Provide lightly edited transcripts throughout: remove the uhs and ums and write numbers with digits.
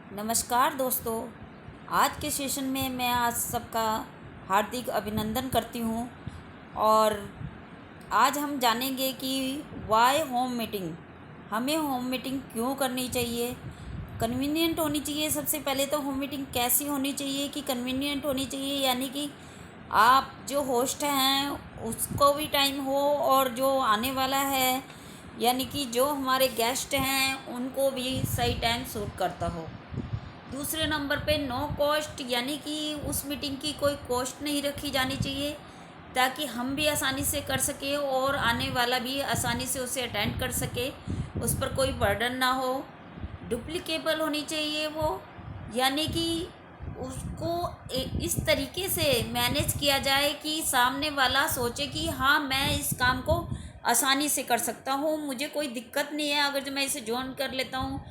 नमस्कार दोस्तों। आज के सेशन में मैं आज सबका हार्दिक अभिनंदन करती हूँ। और आज हम जानेंगे कि वाई होम मीटिंग, हमें होम मीटिंग क्यों करनी चाहिए। कन्वीनियंट होनी चाहिए। सबसे पहले तो होम मीटिंग कैसी होनी चाहिए कि कन्वीनियंट होनी चाहिए, यानी कि आप जो होस्ट हैं उसको भी टाइम हो और जो आने वाला है यानी कि जो हमारे गेस्ट हैं उनको भी सही टाइम सूट करता हो। दूसरे नंबर पे नो कॉस्ट, यानी कि उस मीटिंग की कोई कॉस्ट नहीं रखी जानी चाहिए ताकि हम भी आसानी से कर सके और आने वाला भी आसानी से उसे अटेंड कर सके, उस पर कोई बर्डन ना हो। डुप्लीकेबल होनी चाहिए वो, यानी कि उसको इस तरीके से मैनेज किया जाए कि सामने वाला सोचे कि हाँ, मैं इस काम को आसानी से कर सकता हूँ, मुझे कोई दिक्कत नहीं है अगर जो मैं इसे ज्वाइन कर लेता हूँ।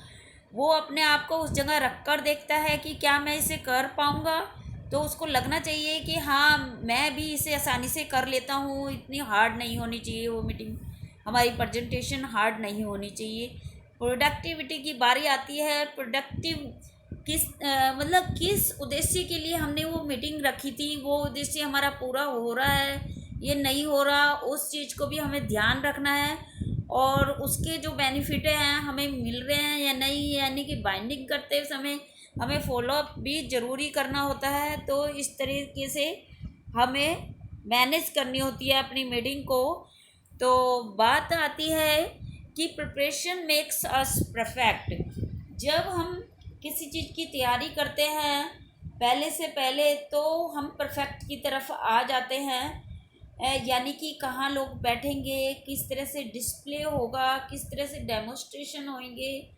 वो अपने आप को उस जगह रख कर देखता है कि क्या मैं इसे कर पाऊँगा, तो उसको लगना चाहिए कि हाँ, मैं भी इसे आसानी से कर लेता हूँ, इतनी हार्ड नहीं होनी चाहिए वो मीटिंग, हमारी प्रेजेंटेशन हार्ड नहीं होनी चाहिए। प्रोडक्टिविटी की बारी आती है। प्रोडक्टिव मतलब किस उद्देश्य के लिए हमने वो मीटिंग रखी थी, वो उद्देश्य हमारा पूरा हो रहा है ये नहीं हो रहा, उस चीज़ को भी हमें ध्यान रखना है। और उसके जो बेनिफिट हैं हमें मिल रहे हैं या नहीं, यानी कि बाइंडिंग करते समय हमें फॉलोअप भी ज़रूरी करना होता है। तो इस तरीके से हमें मैनेज करनी होती है अपनी मीटिंग को। तो बात आती है कि प्रिपरेशन मेक्स अस परफेक्ट। जब हम किसी चीज़ की तैयारी करते हैं पहले से पहले, तो हम परफेक्ट की तरफ आ जाते हैं। यानी कि कहाँ लोग बैठेंगे, किस तरह से डिस्प्ले होगा, किस तरह से डेमोस्ट्रेशन होंगे,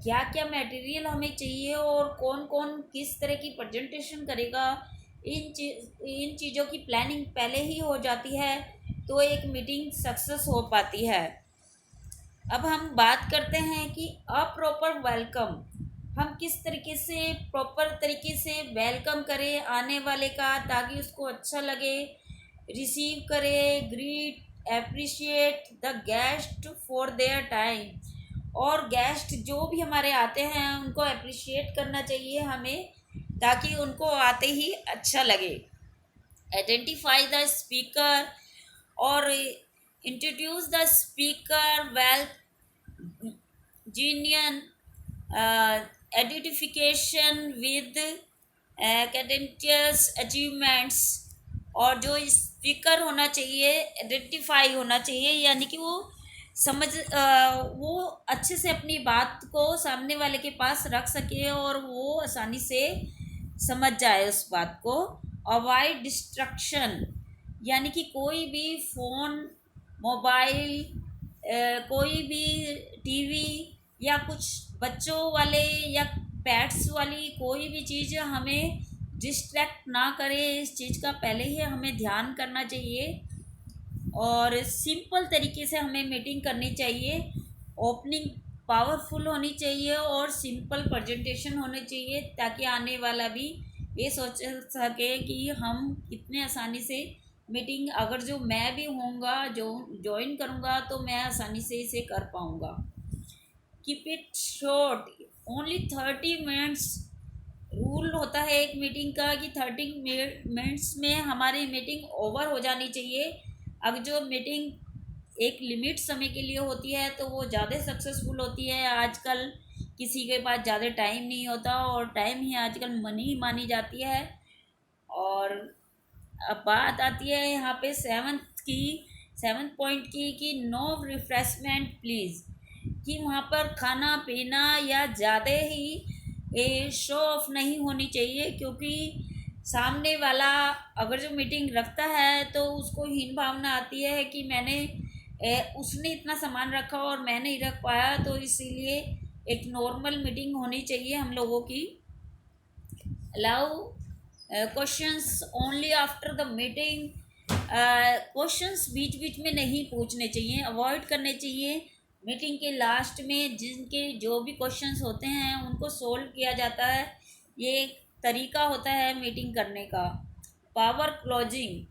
क्या क्या मटेरियल हमें चाहिए और कौन कौन किस तरह की प्रेजेंटेशन करेगा, इन चीज़ों की प्लानिंग पहले ही हो जाती है तो एक मीटिंग सक्सेस हो पाती है। अब हम बात करते हैं कि अप्रॉपर वेलकम, हम किस तरीके से प्रॉपर तरीके से वेलकम करें आने वाले का ताकि उसको अच्छा लगे, रिसीव करे, greet appreciate the guest for their time. और गेस्ट जो भी हमारे आते हैं उनको अप्रिशिएट करना चाहिए हमें ताकि उनको आते ही अच्छा लगे। आइडेंटिफाई द स्पीकर और introduce the speaker well, genuine identification with cadentious achievements. और जो स्पीकर होना चाहिए आइडेंटिफाई होना चाहिए, यानी कि वो वो अच्छे से अपनी बात को सामने वाले के पास रख सके और वो आसानी से समझ जाए उस बात को। अवॉइड डिस्ट्रक्शन, यानी कि कोई भी फ़ोन, मोबाइल, कोई भी टीवी या कुछ बच्चों वाले या पेट्स वाली कोई भी चीज़ हमें डिस्ट्रैक्ट ना करे, इस चीज़ का पहले ही हमें ध्यान करना चाहिए। और सिंपल तरीके से हमें मीटिंग करनी चाहिए। ओपनिंग पावरफुल होनी चाहिए और सिंपल प्रेजेंटेशन होनी चाहिए ताकि आने वाला भी ये सोच सके कि हम कितने आसानी से मीटिंग, अगर जो मैं भी होऊंगा जो ज्वाइन करूंगा तो मैं आसानी से इसे कर पाऊंगा। Keep it short, only 30 minutes rule होता है एक मीटिंग का कि 30 मिनट्स में हमारी मीटिंग ओवर हो जानी चाहिए। अब जो मीटिंग एक लिमिट समय के लिए होती है तो वो ज़्यादा सक्सेसफुल होती है। आजकल किसी के पास ज़्यादा टाइम नहीं होता और टाइम ही आजकल मनी मानी जाती है। और अब बात आती है यहाँ पे सेवन्थ पॉइंट की कि नो रिफ्रेशमेंट प्लीज़, कि वहाँ पर खाना पीना या ज़्यादा ही शो ऑफ नहीं होनी चाहिए, क्योंकि सामने वाला अगर जो मीटिंग रखता है तो उसको हीन भावना आती है कि उसने इतना सामान रखा और मैं नहीं रख पाया। तो इसीलिए एक नॉर्मल मीटिंग होनी चाहिए हम लोगों की। Allow questions only after the meeting, questions बीच बीच में नहीं पूछने चाहिए, अवॉइड करने चाहिए। मीटिंग के लास्ट में जिनके जो भी क्वेश्चंस होते हैं उनको सोल्व किया जाता है, ये एक तरीका होता है मीटिंग करने का। पावर क्लोजिंग,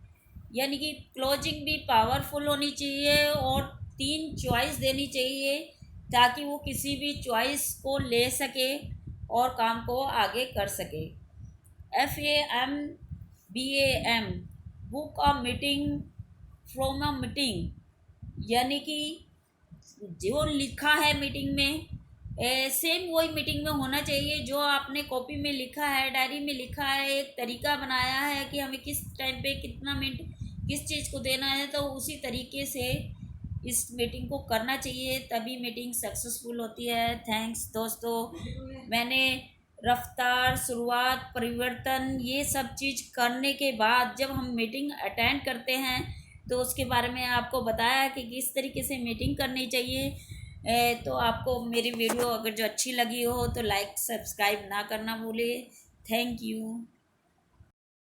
यानी कि क्लोजिंग भी पावरफुल होनी चाहिए और 3 चॉइस देनी चाहिए ताकि वो किसी भी चॉइस को ले सके और काम को आगे कर सके। FAMBAM, book a meeting from a meeting, यानी कि जो लिखा है मीटिंग में सेम वही मीटिंग में होना चाहिए। जो आपने कॉपी में लिखा है, डायरी में लिखा है, एक तरीका बनाया है कि हमें किस टाइम पे कितना मिनट किस चीज़ को देना है, तो उसी तरीके से इस मीटिंग को करना चाहिए, तभी मीटिंग सक्सेसफुल होती है। थैंक्स दोस्तों। मैंने रफ्तार, शुरुआत, परिवर्तन, ये सब चीज़ करने के बाद जब हम मीटिंग अटेंड करते हैं तो उसके बारे में आपको बताया कि किस तरीके से मीटिंग करनी चाहिए। तो आपको मेरी वीडियो अगर जो अच्छी लगी हो तो लाइक सब्सक्राइब ना करना भूले। Thank you.